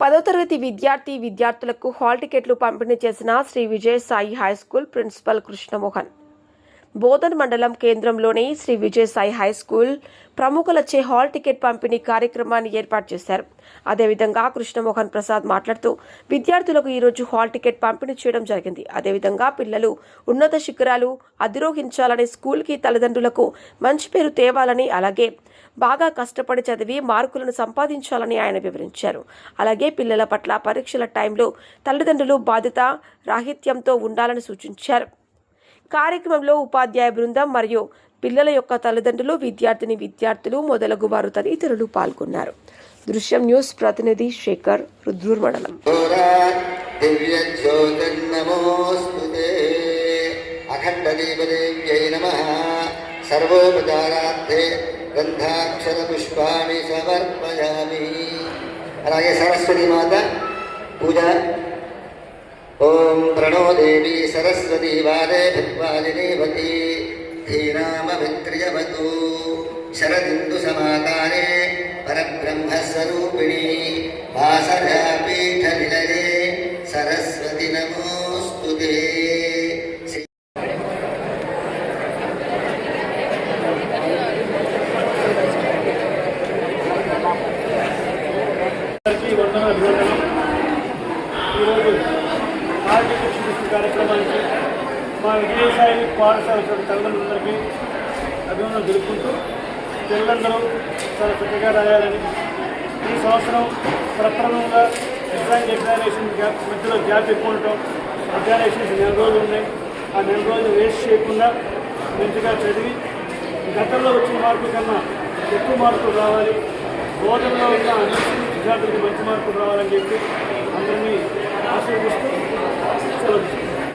10వ తరగతి విద్యార్థులకు హాల్ టికెట్లు పంపిణీ చేసిన Sri Vijaya Sai high school principal Krishnamohan. Bodhan మండలం కేంద్రంలోని శ్రీ విజయ సాయి హై స్కూల్ ప్రముఖులచే హాల్ టికెట్ పంపిణీ కార్యక్రమాన్ని ఏర్పాటు చేశారు. అదేవిధంగా కృష్ణమోహన్ ప్రసాద్ మాట్లాడుతూ విద్యార్థులకు ఈరోజు హాల్ టికెట్ పంపిణీ చేయడం జరిగింది. అదేవిధంగా పిల్లలు ఉన్నత శిఖరాలు అధిరోహించాలని, స్కూల్కి తల్లిదండ్రులకు మంచి పేరు తేవాలని, అలాగే బాగా కష్టపడి చదివి మార్కులను సంపాదించాలని ఆయన వివరించారు. అలాగే పిల్లల పట్ల పరీక్షల టైంలో తల్లిదండ్రులు బాధ్యత రాహిత్యంతో ఉండాలని సూచించారు. కార్యక్రమంలో ఉపాధ్యాయ బృందం మరియు పిల్లల యొక్క తల్లిదండ్రులు, విద్యార్థులు మొదలగు వారు తదితరులు పాల్గొన్నారు. దృశ్యం న్యూస్ ప్రతినిధి శేఖర్, రుద్రూర్ మండలం. గ్రంథాక్షర పుష్పాణి సమర్పయామి. అలాగే సరస్వతి మాత పూజ. ఓం ప్రణో దేవి సరస్వతి వాదే భిద్వాజినేవతి ధీనామభిత్రియవతు శరదిందు సమాకారే పరబ్రహ్మస్వరూపిణి వాసరాపీఠ నిలయే సరస్వతి నమోస్తుతే. ఈరోజు హాల్ టికెట్ చూపించే కార్యక్రమానికి మా విజయసాయి పాఠశాల తల్లిదండ్రులందరికీ అభినందనలు తెలుపుకుంటూ పిల్లలందరూ చాలా చక్కగా రాయాలని, ఈ సంవత్సరం ప్రప్రథమంగా ఎగ్జామినేషన్ మధ్యలో గ్యాప్ ఎక్కువ ఉండటం, ఎగ్జామినేషన్స్ 4 రోజులు ఉన్నాయి. ఆ 4 రోజులు వేస్ట్ చేయకుండా మంచిగా చదివి గతంలో వచ్చిన మార్కుల కన్నా ఎక్కువ మార్కులు రావాలి, బోధనలో ఉన్న అన్ని విద్యార్థులకు మంచి మార్కులు రావాలని చెప్పి అందరినీ ఆశీర్వదిస్తూ సెలవు.